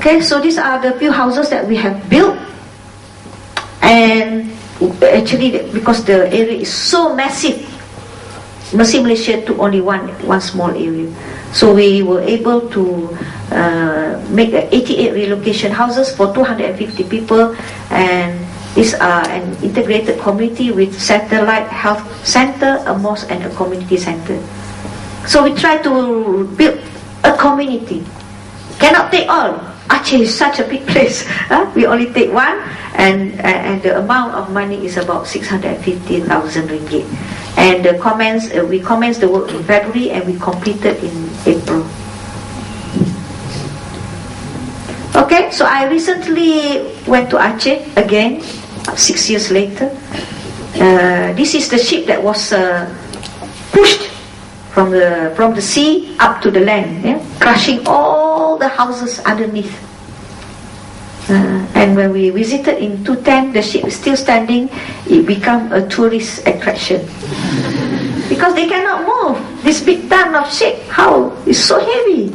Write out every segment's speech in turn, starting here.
Okay, so these are the few houses that we have built. And actually, because the area is so massive, Muslim Malaysia took only one small area. So we were able to make 88 relocation houses for 250 people, and these are an integrated community with satellite health center, a mosque and a community center. So we try to build a community. Cannot take all. Aceh is such a big place. We only take one, and the amount of money is about 650,000 ringgit. And we commenced the work in February and we completed in April. Okay, so I recently went to Aceh again, 6 years later. This is the ship that was pushed from the sea up to the land, crushing all the houses underneath. And when we visited in 2010, the ship is still standing. It became a tourist attraction because they cannot move this big ton of ship. How? It's so heavy.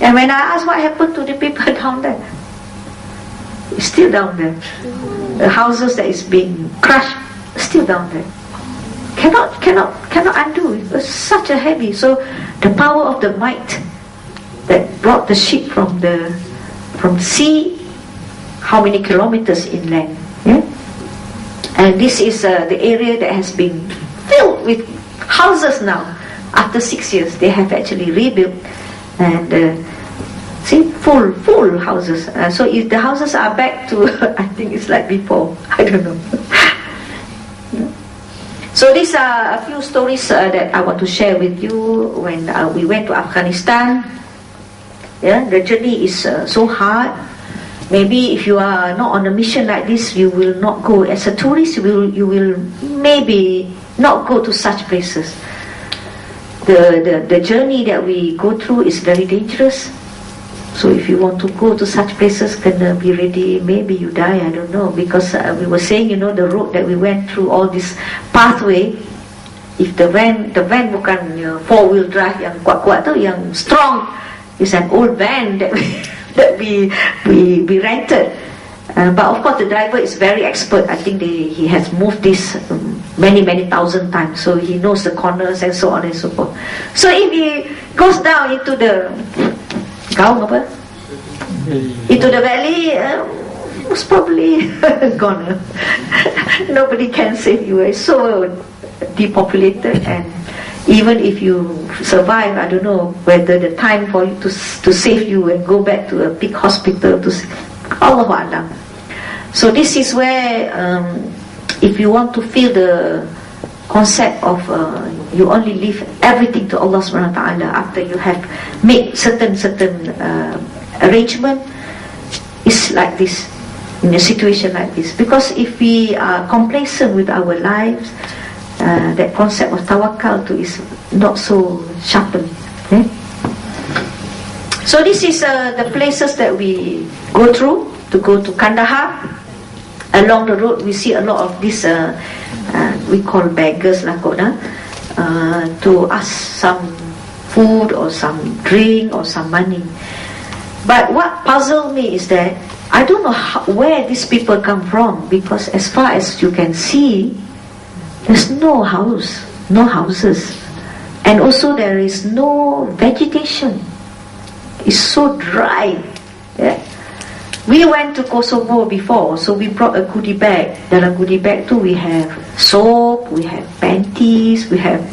And when I asked what happened to the people down there, it's still down there. The houses that is being crushed, still down there. Cannot undo. It was such a heavy. So the power of the might that brought the ship from the sea, how many kilometers inland, and this is the area that has been filled with houses now. After 6 years, they have actually rebuilt, and see, full houses. So if the houses are back to, I think it's like before. I don't know. So these are a few stories that I want to share with you. When we went to Afghanistan, the journey is so hard. Maybe if you are not on a mission like this, you will not go. As a tourist, you will maybe not go to such places. The journey that we go through is very dangerous. So if you want to go to such places, gonna be ready. Maybe you die, I don't know. Because we were saying, the road that we went through, all this pathway. If the van bukan 4-wheel drive yang kuat-kuat tu, yang strong, is an old van that we rented. But of course the driver is very expert. I think he has moved this many thousand times, so he knows the corners and so on and so forth. So if he goes down into the valley, was probably gone. Nobody can save you. It's so depopulated, and even if you survive, I don't know whether the time for you to save you and go back to a big hospital to Allahu A'lam. So this is where if you want to feel the concept of you only leave everything to Allah subhanahu wa ta'ala after you have made certain arrangement, it's like this, in a situation like this. Because if we are complacent with our lives, that concept of tawakkal is not so sharpened. So this is the places that we go through to go to Kandahar. Along the road we see a lot of these we call beggars lah to ask some food or some drink or some money. But what puzzled me is that I don't know where these people come from, because as far as you can see, there's no houses, and also there is no vegetation. It's so dry. We went to Kosovo before, so we brought a goodie bag. Dalam goodie bag too, we have soap, we have panties, we have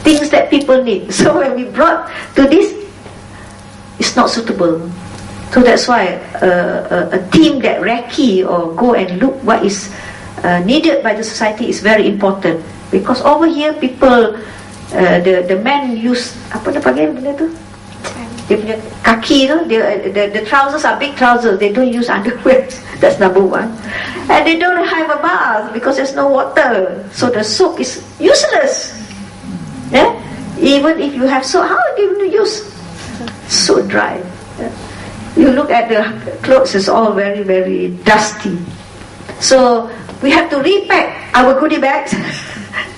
things that people need. So when we brought to this, it's not suitable. So that's why a team that recce or go and look what is needed by the society is very important. Because over here people, the men use, apa dia panggil benda tu? Dia punya kaki tu, the trousers are big trousers. They don't use underwear. That's number one. And they don't have a bath because there's no water. So the soap is useless. Even if you have soap, how do you use? So dry. You look at the clothes, it's all very, very dusty. So we have to repack our goodie bags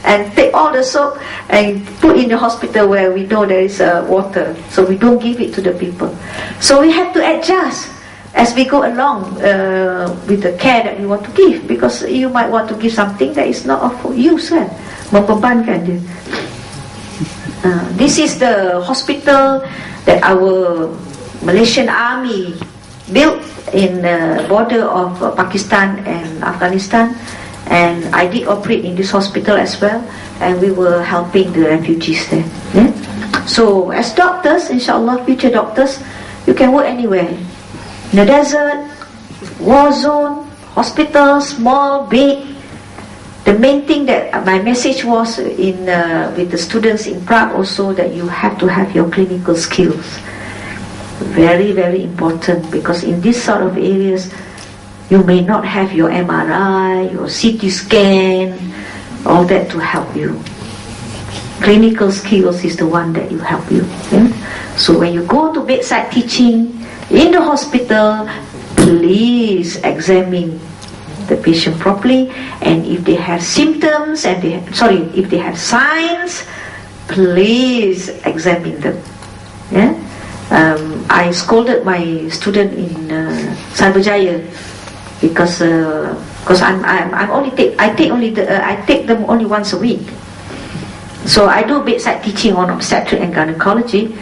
and take all the soap and put in the hospital where we know there is water. So we don't give it to the people. So we have to adjust. as we go along with the care that we want to give, because you might want to give something that is not of use, kan? Membebankan dia. This is the hospital that our Malaysian army built in the border of Pakistan and Afghanistan, and I did operate in this hospital as well, and we were helping the refugees there. Yeah? So as doctors, inshallah, future doctors, you can work anywhere, in the desert, war zone, hospital, small, big. The main thing that my message was in with the students in Prague also, that you have to have your clinical skills. Very, very important, because in this sort of areas, you may not have your MRI, your CT scan, all that to help you. Clinical skills is the one that will help you. Yeah? So when you go to bedside teaching in the hospital, please examine the patient properly, and if they have symptoms and if they have signs, please examine them. Yeah, I scolded my student in Cyberjaya because I take them only once a week. So I do bedside teaching on obstetric and gynecology.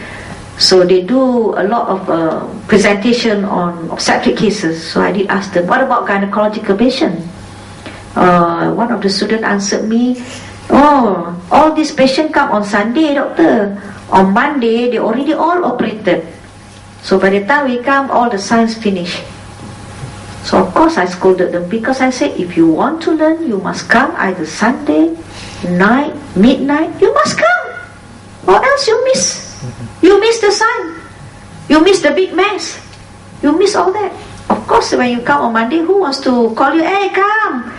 So they do a lot of presentation on obstetric cases. So I did ask them, what about gynecological patient? One of the students answered me, oh, all these patients come on Sunday, doctor. On Monday, they already all operated. So by the time we come, all the signs finish. So of course I scolded them, because I said, if you want to learn, you must come either Sunday, night, midnight, you must come. Or else you miss. You miss the sign. You miss the big mass. You miss all that. Of course, when you come on Monday, who wants to call you, hey, come,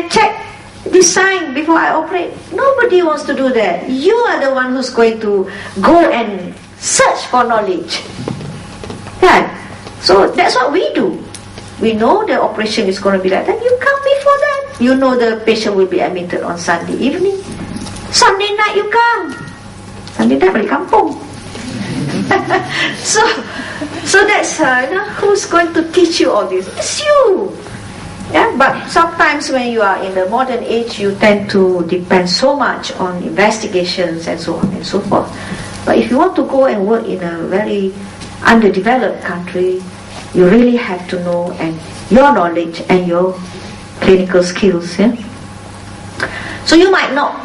check this sign before I operate? Nobody wants to do that. You are the one who's going to go and search for knowledge. Yeah. So that's what we do. We know the operation is going to be like that. You come before that. You know the patient will be admitted on Sunday evening. Sunday night you come. Sunday night balik kampung. so that's who's going to teach you all this? It's you. Yeah, but sometimes when you are in the modern age, you tend to depend so much on investigations and so on and so forth. But if you want to go and work in a very underdeveloped country, you really have to know and your knowledge and your clinical skills. Yeah? So you might not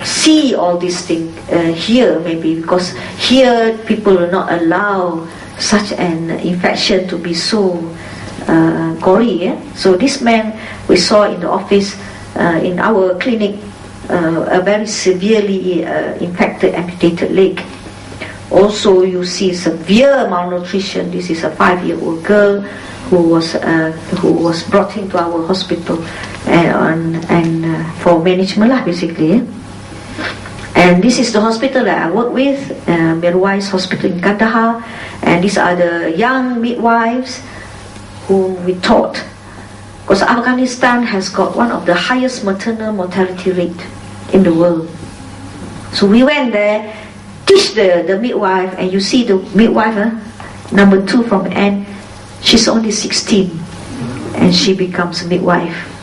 see all these things here, maybe because here people will not allow such an infection to be so gory. Yeah? So this man we saw in the office in our clinic, a very severely infected amputated leg. Also you see severe malnutrition. This is a 5-year-old girl who was brought into our hospital and for management lah, basically. And this is the hospital that I work with, Mirwais Hospital in Kandahar, and these are the young midwives whom we taught, because Afghanistan has got one of the highest maternal mortality rate in the world. So we went there, teach the midwife, and you see the midwife, number 2 from the end, she's only 16 and she becomes a midwife.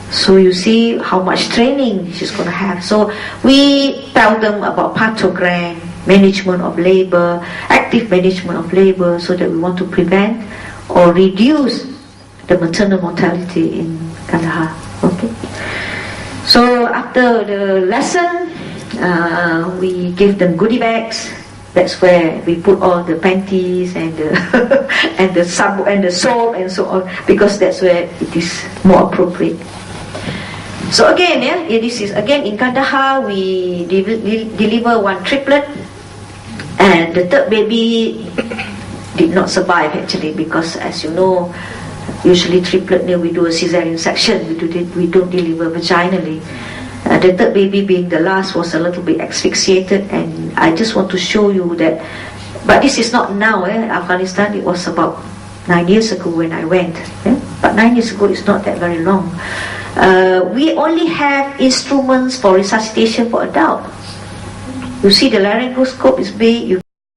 So you see how much training she's going to have. So we tell them about pathogram, management of labor, active management of labor, so that we want to prevent or reduce the maternal mortality in Kandahar. Okay. So after the lesson, we give them goodie bags. That's where we put all the panties and the and the soap and so on, because that's where it is more appropriate. So again, this is again in Kandahar. We deliver 1 triplet, and the third baby did not survive actually, because as you know, usually triplet we do a cesarean section. We don't deliver vaginally. The third baby, being the last, was a little bit asphyxiated, and I just want to show you that. But this is not now. Afghanistan, it was about 9 years ago when I went. But 9 years ago is not that very long. We only have instruments for resuscitation for adult. You see, the laryngoscope is big.